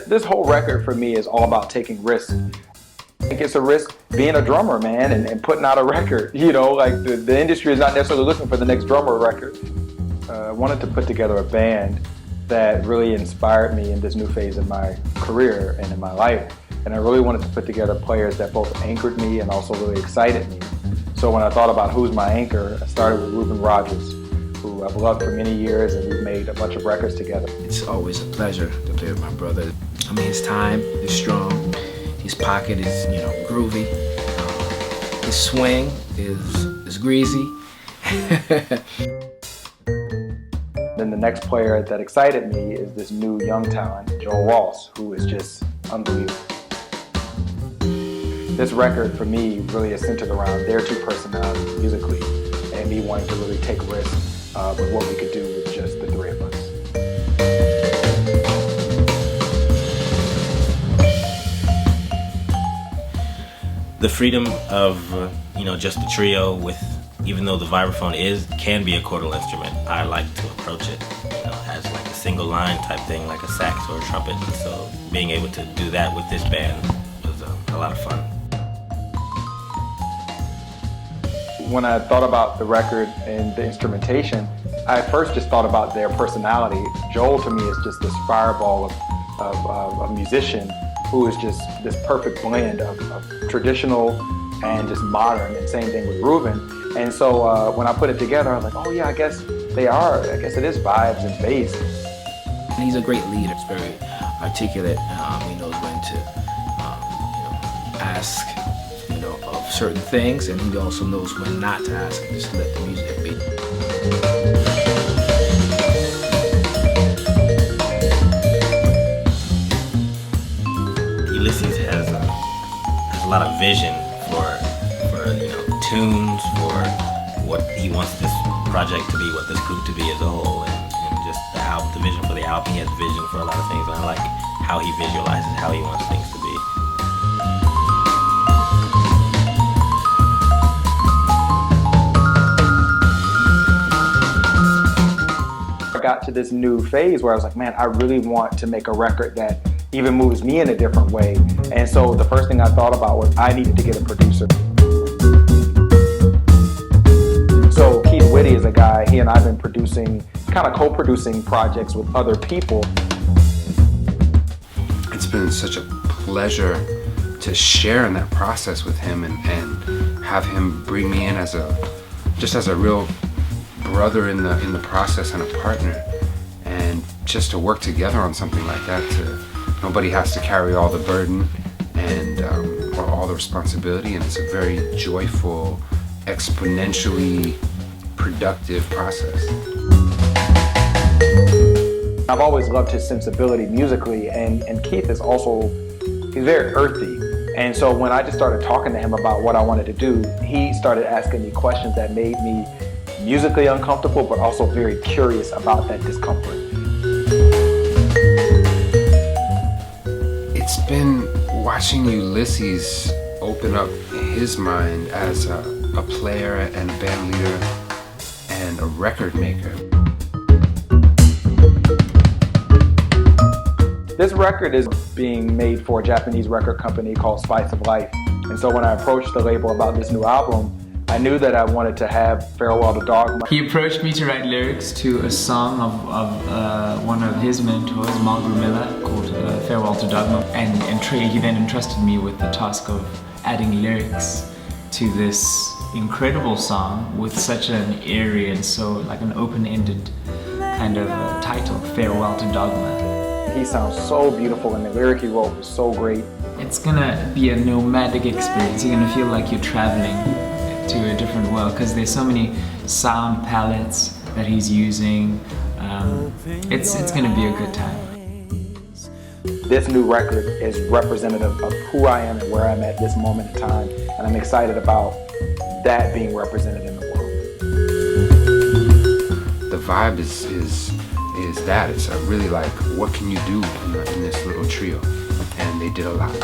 This whole record for me is all about taking risks. I think it's a risk being a drummer, man, and putting out a record. You know, like the industry is not necessarily looking for the next drummer record. I wanted to put together a band that really inspired me in this new phase of my career and in my life. And I really wanted to put together players that both anchored me and also really excited me. So when I thought about who's my anchor, I started with Ruben Rogers, who I've loved for many years, and we've made a bunch of records together. It's always a pleasure to play with my brother. I mean, his time is strong, his pocket is, you know, groovy, his swing is greasy. Then the next player that excited me is this new young talent, Joel Walsh, who is just unbelievable. This record for me really is centered around their two personalities musically and me wanting to really take risks with what we could do with just the three of us. The freedom of just the trio with, even though the vibraphone can be a chordal instrument, I like to approach it as like a single line type thing, like a sax or a trumpet. So being able to do that with this band was a lot of fun. When I thought about the record and the instrumentation, I first just thought about their personality. Joel to me is just this fireball of a musician who is just this perfect blend of traditional and just modern, and same thing with Ruben. And so when I put it together, I was like, oh yeah, I guess they are. I guess it is vibes and bass. He's a great leader. He's very articulate. He knows when to ask of certain things, and he also knows when not to ask and just let the music be. Ulysses has a lot of vision for tunes, for what he wants this project to be, what this group to be as a whole, and just the album, the vision for the album. He has vision for a lot of things, and I like how he visualizes how he wants things to be. I got to this new phase where I was like, man, I really want to make a record that even moves me in a different way. And so the first thing I thought about was I needed to get a producer. So Keith Whitty is a guy, he and I have been producing, kind of co-producing projects with other people. It's been such a pleasure to share in that process with him and have him bring me in as a real brother in the process and a partner, and just to work together on something like that. Nobody has to carry all the burden and or all the responsibility, and it's a very joyful, exponentially productive process. I've always loved his sensibility musically, and Keith is also, he's very earthy. And so when I just started talking to him about what I wanted to do, he started asking me questions that made me musically uncomfortable, but also very curious about that discomfort. It's been watching Ulysses open up his mind as a player and a band leader and a record maker. This record is being made for a Japanese record company called Spice of Life. And so when I approached the label about this new album, I knew that I wanted to have Farewell to Dogma. He approached me to write lyrics to a song of one of his mentors, Mark Miller, called Farewell to Dogma. And he then entrusted me with the task of adding lyrics to this incredible song with such an airy and so like an open-ended kind of title, Farewell to Dogma. He sounds so beautiful, and the lyric he wrote was so great. It's gonna be a nomadic experience. You're gonna feel like you're traveling to a different world because there's so many sound palettes that he's using. It's gonna be a good time. This new record is representative of who I am and where I'm at this moment in time, and I'm excited about that being represented in the world. The vibe is that. It's really like, what can you do in this little trio? And they did a lot.